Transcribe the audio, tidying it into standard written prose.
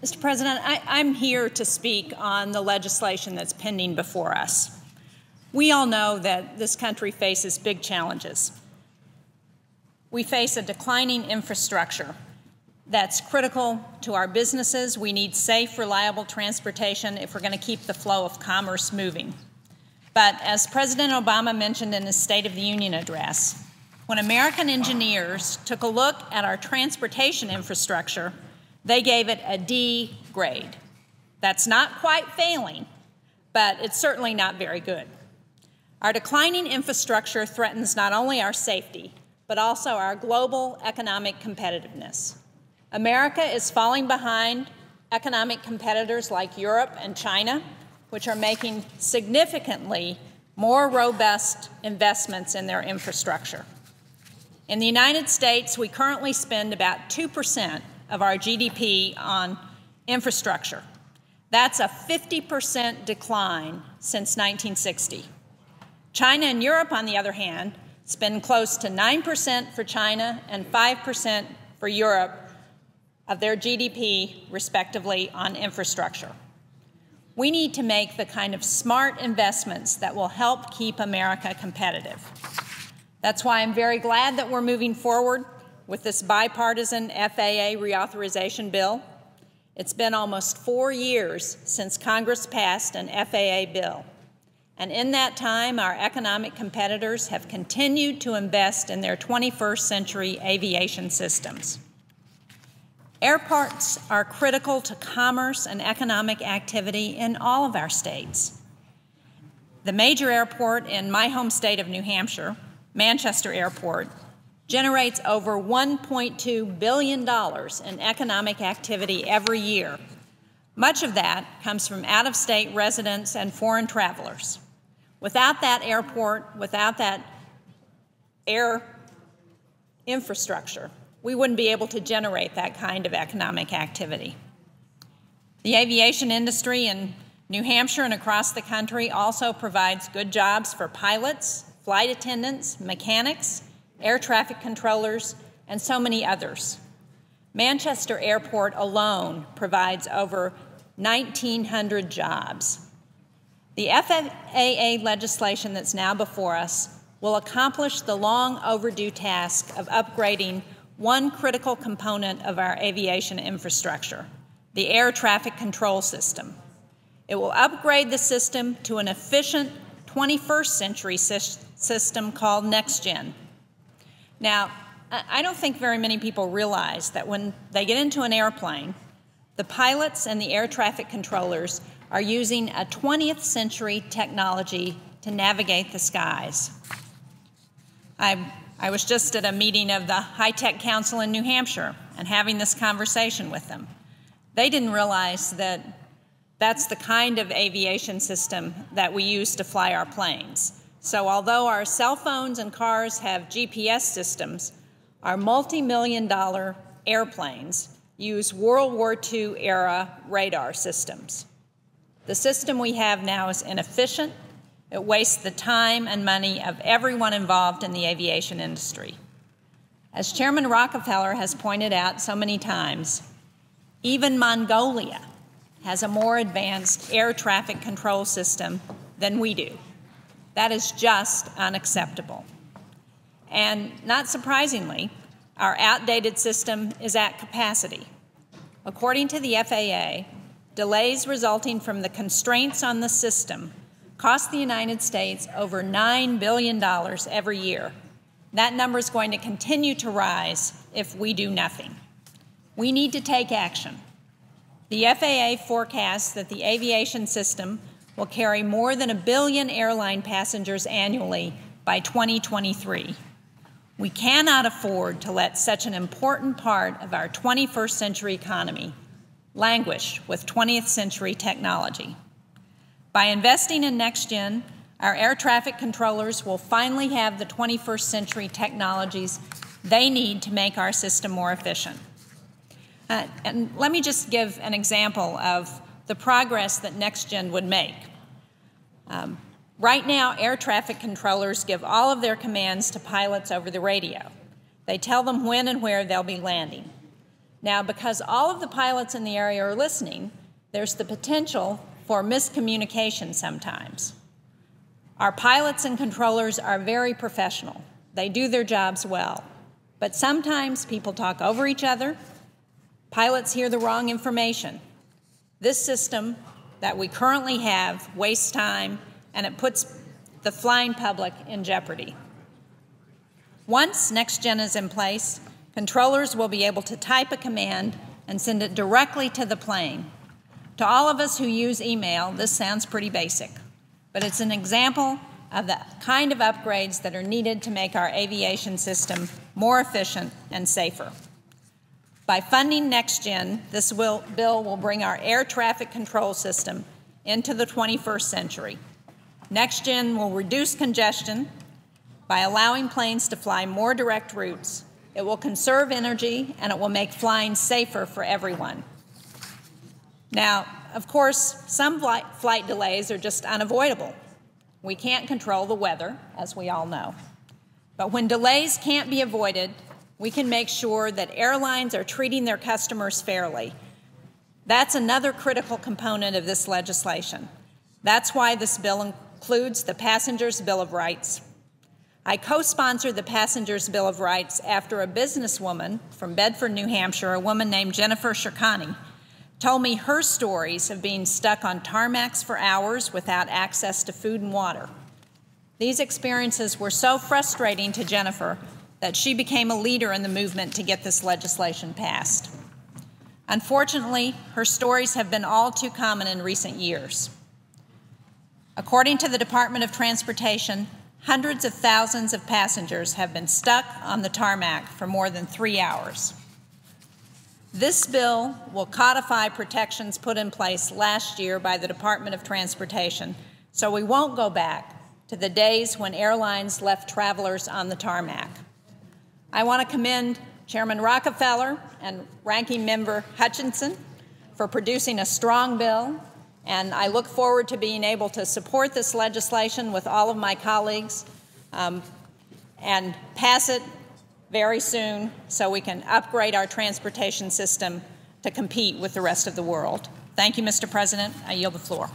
Mr. President, I'm here to speak on the legislation that's pending before us. We all know that this country faces big challenges. We face a declining infrastructure that's critical to our businesses. We need safe, reliable transportation if we're going to keep the flow of commerce moving. But as President Obama mentioned in his State of the Union address, when American engineers took a look at our transportation infrastructure, they gave it a D grade. That's not quite failing, but it's certainly not very good. Our declining infrastructure threatens not only our safety, but also our global economic competitiveness. America is falling behind economic competitors like Europe and China, which are making significantly more robust investments in their infrastructure. In the United States, we currently spend about 2% of our GDP on infrastructure. That's a 50% decline since 1960. China and Europe, on the other hand, spend close to 9% for China and 5% for Europe of their GDP, respectively, on infrastructure. We need to make the kind of smart investments that will help keep America competitive. That's why I'm very glad that we're moving forward with this bipartisan FAA reauthorization bill. It's been almost 4 years since Congress passed an FAA bill. And in that time, our economic competitors have continued to invest in their 21st century aviation systems. Airports are critical to commerce and economic activity in all of our states. The major airport in my home state of New Hampshire, Manchester Airport, generates over $1.2 billion in economic activity every year. Much of that comes from out-of-state residents and foreign travelers. Without that airport, without that air infrastructure, we wouldn't be able to generate that kind of economic activity. The aviation industry in New Hampshire and across the country also provides good jobs for pilots, flight attendants, mechanics, air traffic controllers, and so many others. Manchester Airport alone provides over 1,900 jobs. The FAA legislation that's now before us will accomplish the long overdue task of upgrading one critical component of our aviation infrastructure, the air traffic control system. It will upgrade the system to an efficient 21st century system called NextGen. Now, I don't think very many people realize that when they get into an airplane, the pilots and the air traffic controllers are using a 20th century technology to navigate the skies. I was just at a meeting of the High-Tech Council in New Hampshire and having this conversation with them. They didn't realize that that's the kind of aviation system that we use to fly our planes. So although our cell phones and cars have GPS systems, our multi-million-dollar airplanes use World War II-era radar systems. The system we have now is inefficient. It wastes the time and money of everyone involved in the aviation industry. As Chairman Rockefeller has pointed out so many times, even Mongolia has a more advanced air traffic control system than we do. That is just unacceptable. And not surprisingly, our outdated system is at capacity. According to the FAA, delays resulting from the constraints on the system cost the United States over $9 billion every year. That number is going to continue to rise if we do nothing. We need to take action. The FAA forecasts that the aviation system will carry more than 1 billion airline passengers annually by 2023. We cannot afford to let such an important part of our 21st century economy languish with 20th century technology. By investing in NextGen, our air traffic controllers will finally have the 21st century technologies they need to make our system more efficient. And let me just give an example of the progress that NextGen would make. Right now, air traffic controllers give all of their commands to pilots over the radio. They tell them when and where they'll be landing. Now, because all of the pilots in the area are listening, there's the potential for miscommunication sometimes. Our pilots and controllers are very professional. They do their jobs well. But sometimes people talk over each other. Pilots hear the wrong information. This system that we currently have wastes time, and it puts the flying public in jeopardy. Once NextGen is in place, controllers will be able to type a command and send it directly to the plane. To all of us who use email, this sounds pretty basic, but it's an example of the kind of upgrades that are needed to make our aviation system more efficient and safer. By funding NextGen, this bill will bring our air traffic control system into the 21st century. NextGen will reduce congestion by allowing planes to fly more direct routes. It will conserve energy, and it will make flying safer for everyone. Now, of course, some flight delays are just unavoidable. We can't control the weather, as we all know. But when delays can't be avoided, we can make sure that airlines are treating their customers fairly. That's another critical component of this legislation. That's why this bill includes the Passenger's Bill of Rights. I co-sponsored the Passenger's Bill of Rights after a businesswoman from Bedford, New Hampshire, a woman named Jennifer Shaheen, told me her stories of being stuck on tarmacs for hours without access to food and water. These experiences were so frustrating to Jennifer that she became a leader in the movement to get this legislation passed. Unfortunately, her stories have been all too common in recent years. According to the Department of Transportation, hundreds of thousands of passengers have been stuck on the tarmac for more than 3 hours. This bill will codify protections put in place last year by the Department of Transportation, so we won't go back to the days when airlines left travelers on the tarmac. I want to commend Chairman Rockefeller and Ranking Member Hutchinson for producing a strong bill, and I look forward to being able to support this legislation with all of my colleagues and pass it very soon so we can upgrade our transportation system to compete with the rest of the world. Thank you, Mr. President. I yield the floor.